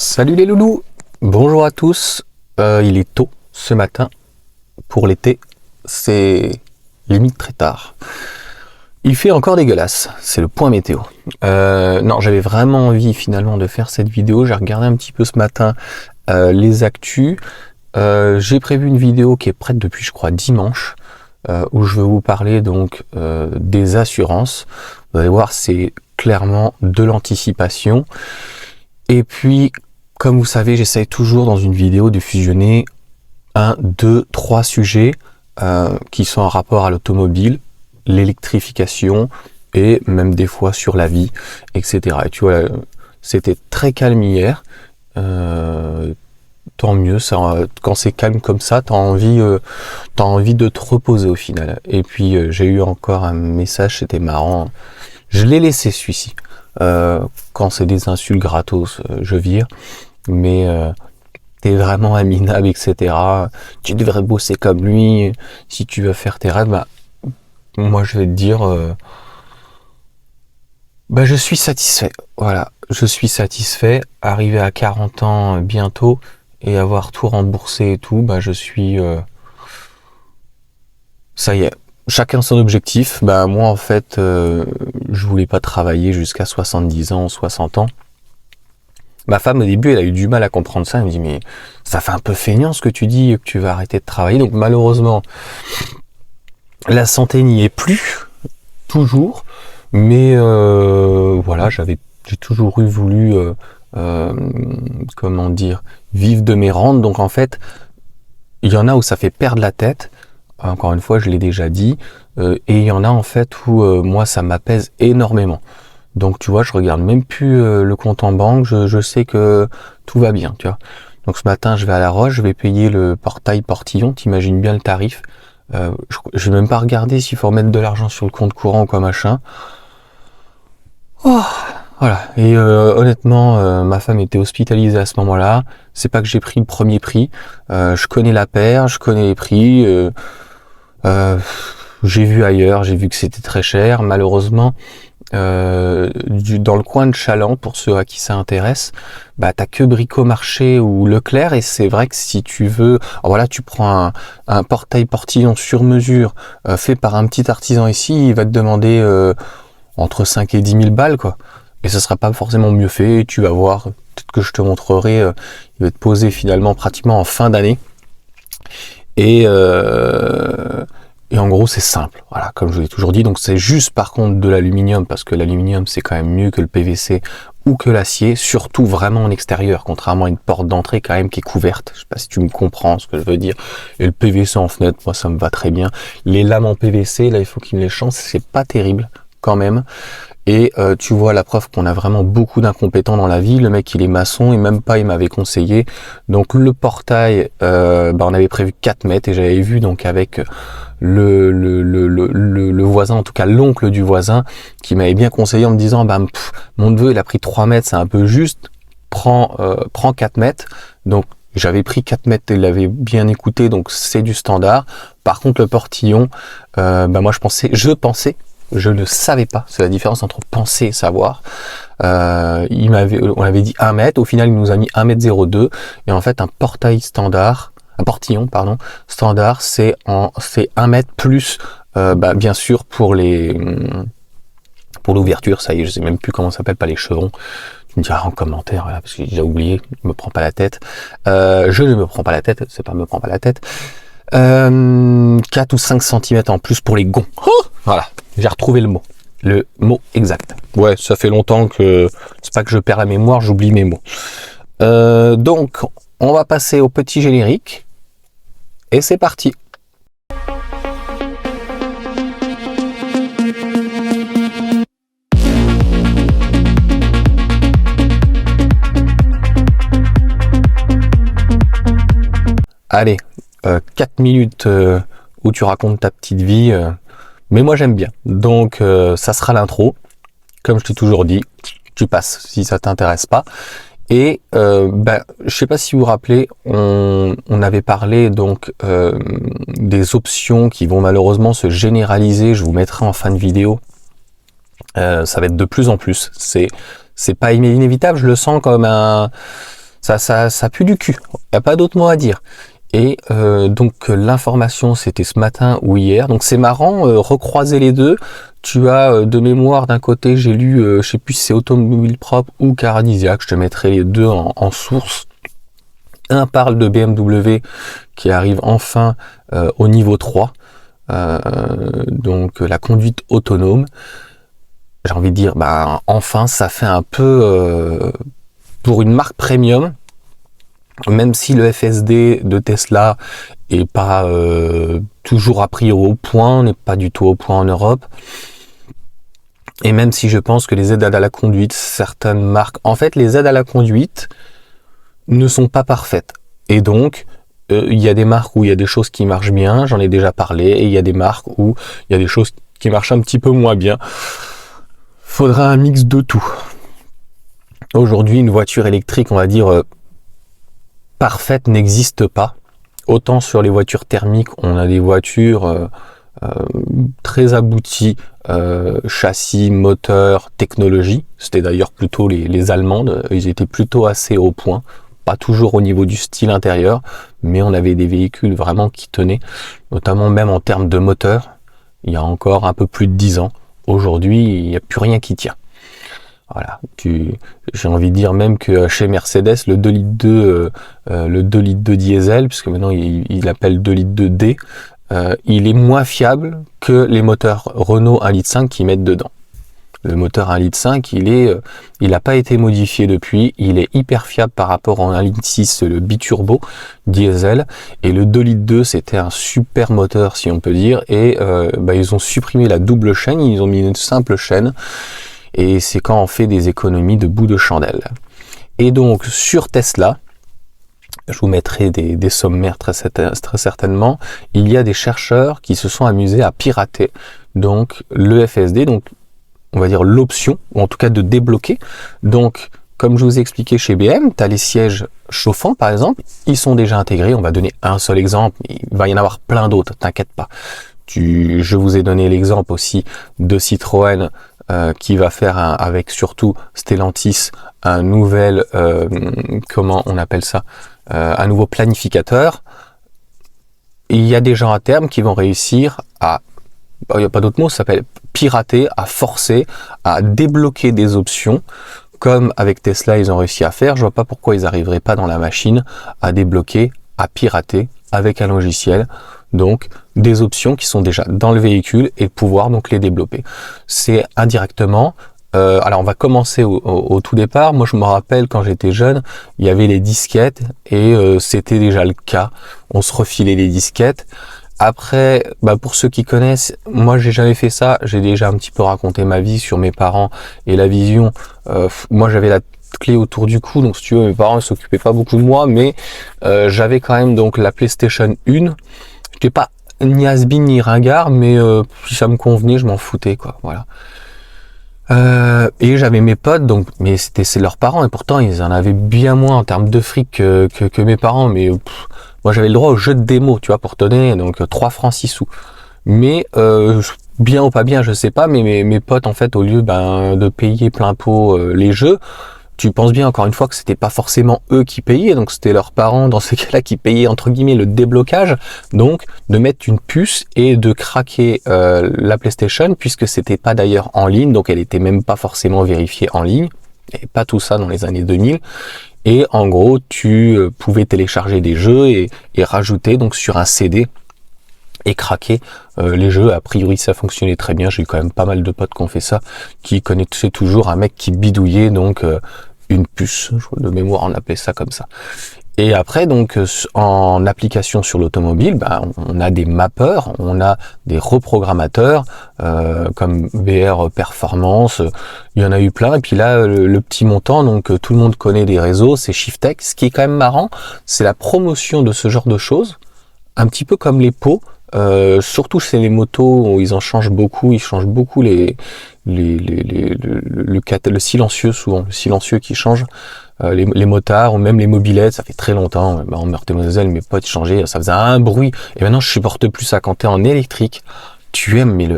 Salut les loulous, bonjour à tous. Il est tôt ce matin. Pour l'été, c'est limite très tard. Il fait encore dégueulasse, c'est le point météo. Non, j'avais vraiment envie finalement de faire cette vidéo. J'ai regardé un petit peu ce matin les actus. J'ai prévu une vidéo qui est prête depuis, je crois, dimanche, où je vais vous parler donc des assurances. Vous allez voir, c'est clairement de l'anticipation. Et puis, comme vous savez, j'essaye toujours dans une vidéo de fusionner 1, 2, 3 sujets qui sont en rapport à l'automobile, l'électrification et même des fois sur la vie, etc. Et tu vois, c'était très calme hier. Tant mieux, ça, quand c'est calme comme ça, t'as envie de te reposer au final. Et puis j'ai eu encore un message, c'était marrant. Je l'ai laissé celui-ci. Quand c'est des insultes gratos, je vire. Mais t'es vraiment un minable, etc. Tu devrais bosser comme lui. Si tu veux faire tes rêves, bah, moi je vais te dire, bah, je suis satisfait. Voilà, je suis satisfait. Arriver à 40 ans bientôt et avoir tout remboursé et tout, bah, je suis... ça y est. Chacun son objectif. Bah, moi, en fait, je voulais pas travailler jusqu'à 70 ans, 60 ans. Ma femme, au début, elle a eu du mal à comprendre ça. Elle me dit, mais ça fait un peu feignant ce que tu dis, que tu vas arrêter de travailler. Donc, malheureusement, la santé n'y est plus, toujours. Mais voilà, j'ai toujours voulu, comment dire, vivre de mes rentes. Donc, en fait, il y en a où ça fait perdre la tête. Encore une fois, je l'ai déjà dit. Et il y en a, en fait, où moi, ça m'apaise énormément. Donc tu vois, je regarde même plus le compte en banque, je sais que tout va bien, tu vois. Donc ce matin, je vais à La Roche, je vais payer le portillon, t'imagines bien le tarif. Je vais même pas regarder s'il faut remettre de l'argent sur le compte courant ou quoi machin. Oh, voilà. Et honnêtement, ma femme était hospitalisée à ce moment-là. C'est pas que j'ai pris le premier prix. Je connais la paire, je connais les prix. J'ai vu ailleurs, j'ai vu que c'était très cher. Malheureusement, dans le coin de Chaland, pour ceux à qui ça intéresse, bah t'as que Bricomarché ou Leclerc, et c'est vrai que si tu veux, voilà, tu prends un portillon sur mesure fait par un petit artisan ici, il va te demander entre 5 et 10 000 balles, quoi. Et ce sera pas forcément mieux fait. Tu vas voir, peut-être que je te montrerai, il va te poser finalement pratiquement en fin d'année. Et en gros, c'est simple. Voilà, comme je vous l'ai toujours dit. Donc, c'est juste par contre de l'aluminium, parce que l'aluminium, c'est quand même mieux que le PVC ou que l'acier, surtout vraiment en extérieur, contrairement à une porte d'entrée quand même qui est couverte. Je sais pas si tu me comprends ce que je veux dire. Et le PVC en fenêtre, moi, ça me va très bien. Les lames en PVC, là, il faut qu'ils me les changent. C'est pas terrible quand même. Et tu vois la preuve qu'on a vraiment beaucoup d'incompétents dans la vie. Le mec, il est maçon et même pas, il m'avait conseillé. Donc le portail, on avait prévu 4 mètres et j'avais vu donc avec le voisin, en tout cas l'oncle du voisin, qui m'avait bien conseillé en me disant, mon neveu, il a pris 3 mètres, c'est un peu juste. Prends 4 mètres. Donc j'avais pris 4 mètres, il l'avait bien écouté, donc c'est du standard. Par contre, le portillon, moi je ne savais pas, c'est la différence entre penser et savoir. On avait dit 1 mètre, au final il nous a mis 1,02 m, et en fait un portillon standard, c'est 1 mètre plus, bien sûr pour l'ouverture, ça y est, je sais même plus comment ça s'appelle, pas les chevrons. Tu me diras en commentaire, voilà, parce que j'ai déjà oublié, je me prends pas la tête. Je ne me prends pas la tête, c'est pas me prends pas la tête. 4 ou 5 cm en plus pour les gonds. Oh, voilà, j'ai retrouvé le mot exact. Ouais, ça fait longtemps que c'est pas que je perds la mémoire, j'oublie mes mots. Donc, on va passer au petit générique et c'est parti. Allez, 4 minutes où tu racontes ta petite vie, mais moi j'aime bien. Donc ça sera l'intro. Comme je t'ai toujours dit, tu passes si ça t'intéresse pas. Et je sais pas si vous vous rappelez, on avait parlé donc des options qui vont malheureusement se généraliser. Je vous mettrai en fin de vidéo. Ça va être de plus en plus. C'est pas inévitable. Je le sens comme un Ça pue du cul. Il n'y a pas d'autre mot à dire. Et donc l'information, c'était ce matin ou hier. Donc c'est marrant, recroiser les deux. Tu as de mémoire d'un côté, j'ai lu, je sais plus si c'est Automobile Propre ou Caradisiaque, je te mettrai les deux en source. Un parle de BMW qui arrive enfin au niveau 3, donc la conduite autonome. J'ai envie de dire, enfin ça fait un peu pour une marque premium, même si le FSD de Tesla est pas toujours a priori au point, n'est pas du tout au point en Europe. Et même si je pense que les aides à la conduite, certaines marques, en fait les aides à la conduite ne sont pas parfaites. Et donc, il y a des marques où il y a des choses qui marchent bien, j'en ai déjà parlé, et il y a des marques où il y a des choses qui marchent un petit peu moins bien. Faudra un mix de tout. Aujourd'hui, une voiture électrique, on va dire, parfaite n'existe pas. Autant sur les voitures thermiques, on a des voitures très abouties, châssis, moteur, technologie. C'était d'ailleurs plutôt les Allemandes, ils étaient plutôt assez au point. Pas toujours au niveau du style intérieur, mais on avait des véhicules vraiment qui tenaient, notamment même en termes de moteur, il y a encore un peu plus de 10 ans. Aujourd'hui, il n'y a plus rien qui tient. Voilà, j'ai envie de dire même que chez Mercedes, le 2 litres 2, le 2 litres 2 diesel, puisque maintenant il appelle 2 litres 2 D, il est moins fiable que les moteurs Renault 1 litre 5 qu'ils mettent dedans. Le moteur 1 litre 5, il n'a pas été modifié depuis, il est hyper fiable par rapport au 1 litre 6, le biturbo diesel, et le 2 litres 2, c'était un super moteur si on peut dire, et ils ont supprimé la double chaîne, ils ont mis une simple chaîne, et c'est quand on fait des économies de bout de chandelle. Et donc sur Tesla, je vous mettrai des sommaires très certainement, il y a des chercheurs qui se sont amusés à pirater donc le FSD, donc on va dire l'option, ou en tout cas de débloquer. Donc, comme je vous ai expliqué chez BM, tu as les sièges chauffants par exemple, ils sont déjà intégrés, on va donner un seul exemple, il va y en avoir plein d'autres, t'inquiète pas. Je vous ai donné l'exemple aussi de Citroën qui va faire avec surtout Stellantis un nouvel, comment on appelle ça, un nouveau planificateur. Il y a des gens à terme qui vont réussir à, il n'y a pas d'autre mot, ça s'appelle pirater, à forcer, à débloquer des options, comme avec Tesla ils ont réussi à faire. Je vois pas pourquoi ils n'arriveraient pas dans la machine à débloquer, à pirater avec un logiciel, donc des options qui sont déjà dans le véhicule et de pouvoir donc les développer. C'est indirectement. Alors on va commencer au tout départ. Moi je me rappelle quand j'étais jeune, il y avait les disquettes et c'était déjà le cas. On se refilait les disquettes. Après, pour ceux qui connaissent, moi j'ai jamais fait ça. J'ai déjà un petit peu raconté ma vie sur mes parents et la vision. Moi j'avais la clé autour du cou, donc si tu veux, mes parents ne s'occupaient pas beaucoup de moi, mais j'avais quand même donc la PlayStation 1. J'étais pas ni has-been ni ringard, mais si ça me convenait, je m'en foutais quoi. Voilà. Et j'avais mes potes, donc, mais c'est leurs parents, et pourtant ils en avaient bien moins en termes de fric que mes parents, mais moi j'avais le droit au jeu de démo, tu vois, pour te donner, donc 3 francs 6 sous. Mais bien ou pas bien, je sais pas, mais mes potes en fait, au lieu de payer plein pot les jeux, tu penses bien encore une fois que c'était pas forcément eux qui payaient, donc c'était leurs parents dans ce cas-là qui payaient entre guillemets le déblocage, donc de mettre une puce et de craquer la PlayStation, puisque c'était pas d'ailleurs en ligne, donc elle était même pas forcément vérifiée en ligne, et pas tout ça dans les années 2000. Et en gros tu pouvais télécharger des jeux et rajouter donc sur un CD et craquer les jeux. A priori ça fonctionnait très bien, j'ai eu quand même pas mal de potes qui ont fait ça, qui connaissaient toujours un mec qui bidouillait donc une puce, de mémoire on appelait ça comme ça. Et après donc en application sur l'automobile, on a des mappeurs, on a des reprogrammateurs comme VR Performance, il y en a eu plein. Et puis là le petit montant, donc tout le monde connaît les réseaux, c'est Shiftech. Ce qui est quand même marrant, c'est la promotion de ce genre de choses, un petit peu comme les pots. Surtout chez les motos où ils en changent beaucoup, ils changent beaucoup le silencieux, souvent le silencieux qui change, les motards ou même les mobylettes. Ça fait très longtemps, en Meurthe-et-Moselle mes potes changeaient, ça faisait un bruit, et maintenant je supporte plus ça. Quand t'es en électrique, tu aimes, mais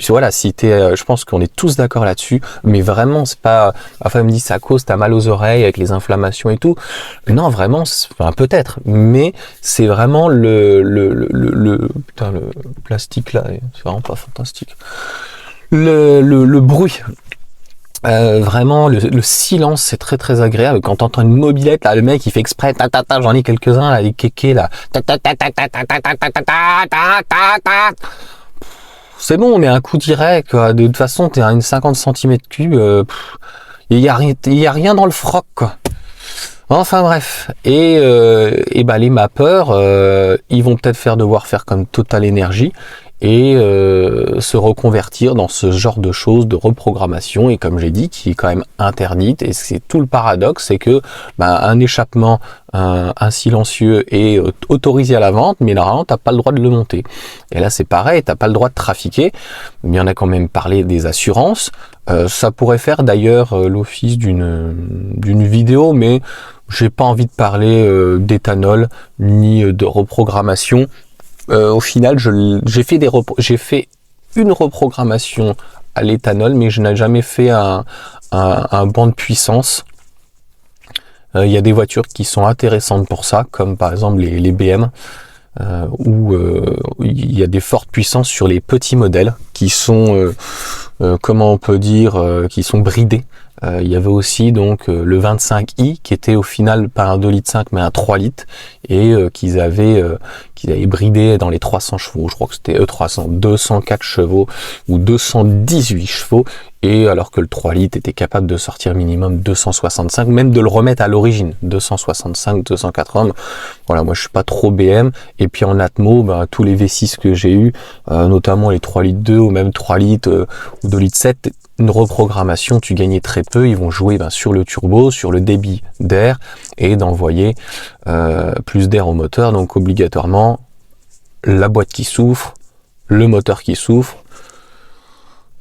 voilà, si je pense qu'on est tous d'accord là-dessus, mais vraiment, c'est pas, enfin, elle me dit, ça cause, t'as mal aux oreilles avec les inflammations et tout. Non, vraiment, enfin, peut-être, mais c'est vraiment putain, le plastique là, c'est vraiment pas fantastique. Le bruit. Vraiment, le silence, c'est très très agréable. Quand t'entends une mobilette, là, le mec, il fait exprès, j'en ai quelques-uns, là, les kékés, là, c'est bon, on met un coup direct, quoi. De toute façon, t'es à une 50 cm3, il y a rien dans le froc, quoi. Enfin bref, et bah les mappeurs, ils vont peut-être devoir faire comme Total Energy et se reconvertir dans ce genre de choses de reprogrammation, et comme j'ai dit, qui est quand même interdite, et c'est tout le paradoxe, c'est que un échappement, un silencieux est autorisé à la vente, mais normalement t'as pas le droit de le monter. Et là c'est pareil, t'as pas le droit de trafiquer, mais on a quand même parlé des assurances. Ça pourrait faire d'ailleurs l'office d'une vidéo, mais j'ai pas envie de parler d'éthanol ni de reprogrammation. Au final, j'ai fait une reprogrammation à l'éthanol, mais je n'ai jamais fait un banc de puissance. Il y a des voitures qui sont intéressantes pour ça, comme par exemple les BM, où il y a des fortes puissances sur les petits modèles qui sont, comment on peut dire, qui sont bridés. Il y avait aussi donc le 25i qui était au final pas un 2,5 litres mais un 3 litres, et qu'ils avaient bridé dans les 300 chevaux. Je crois que c'était 204 chevaux ou 218 chevaux, et alors que le 3 litres était capable de sortir minimum 265, même de le remettre à l'origine, 265, 280. Voilà, moi je suis pas trop BM, et puis en Atmo, tous les V6 que j'ai eu, notamment les 3 litres 2 ou même 3 litres ou 2 litres 7, une reprogrammation, tu gagnais très peu. Ils vont jouer sur le turbo, sur le débit d'air, et d'envoyer plus d'air au moteur, donc obligatoirement la boîte qui souffre, le moteur qui souffre.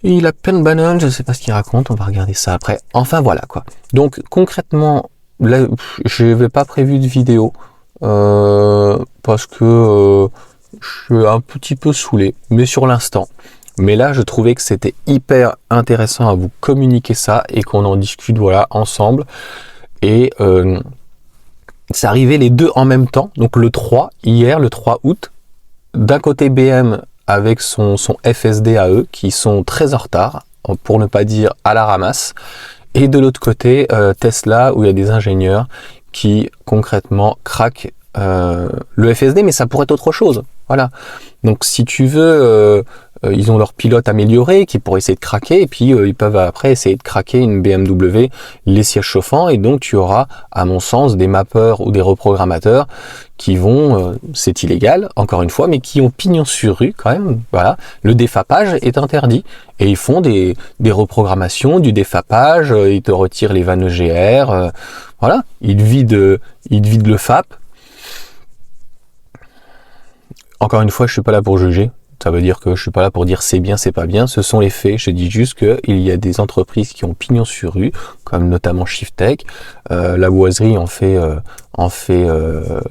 Il a plein de bananes, je sais pas ce qu'il raconte, on va regarder ça après. Enfin voilà quoi. Donc concrètement, là, je n'avais pas prévu de vidéo parce que je suis un petit peu saoulé, mais sur l'instant. Mais là, je trouvais que c'était hyper intéressant à vous communiquer ça et qu'on en discute, voilà, ensemble. Et c'est arrivé les deux en même temps. Donc le 3, hier, le 3 août, d'un côté BM avec son FSD à eux, qui sont très en retard, pour ne pas dire à la ramasse. Et de l'autre côté, Tesla, où il y a des ingénieurs qui concrètement craquent le FSD, mais ça pourrait être autre chose. Voilà. Donc si tu veux, ils ont leur pilote amélioré qui pourrait essayer de craquer, et puis ils peuvent après essayer de craquer une BMW, les sièges chauffants, et donc tu auras, à mon sens, des mappeurs ou des reprogrammateurs qui vont, c'est illégal, encore une fois, mais qui ont pignon sur rue quand même. Voilà, le défapage est interdit, et ils font des reprogrammations, du défapage, ils te retirent les vannes EGR, voilà, ils vident le FAP. Encore une fois, je suis pas là pour juger. Ça veut dire que je suis pas là pour dire c'est bien, c'est pas bien. Ce sont les faits. Je dis juste qu'il y a des entreprises qui ont pignon sur rue, comme notamment Shiftech. La boiserie en fait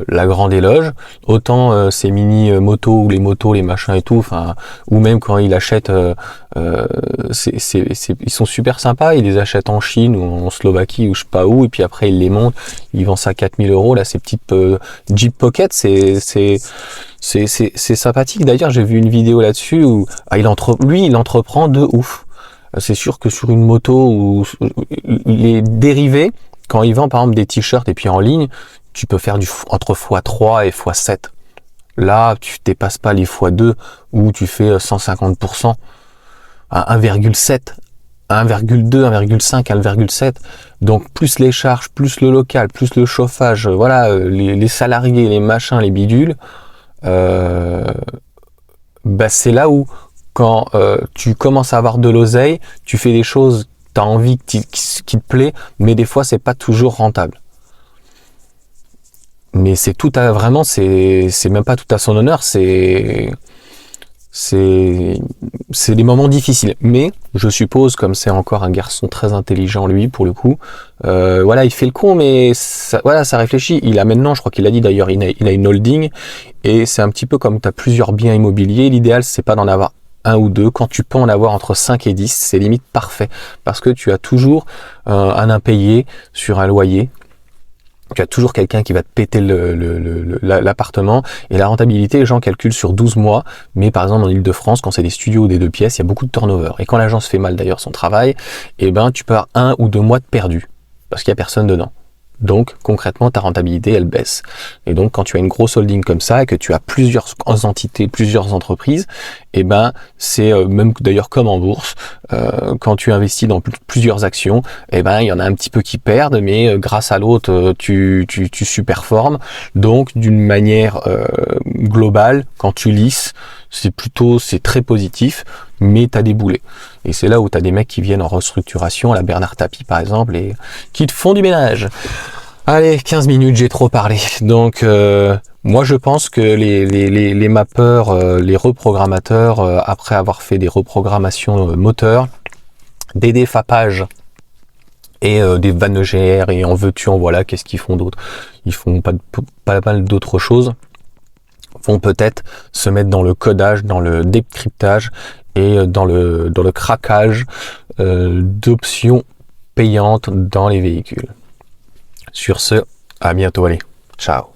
la grande éloge. Autant ces mini motos ou les motos, les machins et tout, enfin, ou même quand ils achètent, ils sont super sympas. Ils les achètent en Chine ou en Slovaquie ou je sais pas où, et puis après ils les montent. Ils vendent ça à 4 000 €. Là, ces petites Jeep Pocket, c'est sympathique. D'ailleurs, j'ai vu une vidéo là-dessus où il entreprend de ouf. C'est sûr que sur une moto ou les dérivés, quand il vend par exemple des t-shirts et puis en ligne, tu peux faire entre x3 et x7. Là, tu dépasses pas les x2 où tu fais 150% à 1,7, 1,2, 1,5, 1,7. Donc plus les charges, plus le local, plus le chauffage, voilà, les salariés, les machins, les bidules. C'est là où quand tu commences à avoir de l'oseille, tu fais des choses, tu as envie qui te plaît, mais des fois c'est pas toujours rentable. Mais c'est tout à vraiment, c'est même pas tout à son honneur, c'est des moments difficiles. Mais je suppose, comme c'est encore un garçon très intelligent lui pour le coup, voilà, il fait le con, mais ça réfléchit. Il a maintenant, je crois qu'il a dit d'ailleurs, il a une holding, et c'est un petit peu comme tu as plusieurs biens immobiliers. L'idéal c'est pas d'en avoir un ou deux. Quand tu peux en avoir entre 5 et 10, c'est limite parfait. Parce que tu as toujours un impayé sur un loyer. Tu as toujours quelqu'un qui va te péter l'appartement. Et la rentabilité, les gens calculent sur 12 mois. Mais par exemple, en Ile-de-France, quand c'est des studios ou des 2 pièces, il y a beaucoup de turnover. Et quand l'agence fait mal d'ailleurs son travail, eh ben, tu peux avoir 1 ou 2 mois de perdu. Parce qu'il n'y a personne dedans. Donc, concrètement, ta rentabilité, elle baisse. Et donc, quand tu as une grosse holding comme ça et que tu as plusieurs entités, plusieurs entreprises, eh ben, c'est même d'ailleurs comme en bourse, quand tu investis dans plusieurs actions, eh ben, il y en a un petit peu qui perdent, mais grâce à l'autre, tu surperformes. Donc, d'une manière globale, quand tu lisses, c'est très positif, mais tu as des boulets. Et c'est là où tu as des mecs qui viennent en restructuration, à la Bernard Tapie par exemple, et qui te font du ménage. Allez, 15 minutes, j'ai trop parlé. Donc, moi je pense que les mappeurs, les reprogrammateurs, après avoir fait des reprogrammations moteurs, des défapages et des vannes EGR, et en veux-tu, en voilà, qu'est-ce qu'ils font d'autre? Ils font pas mal d'autres choses. Vont peut-être se mettre dans le codage, dans le décryptage et dans le craquage d'options payantes dans les véhicules. Sur ce, à bientôt, allez, ciao.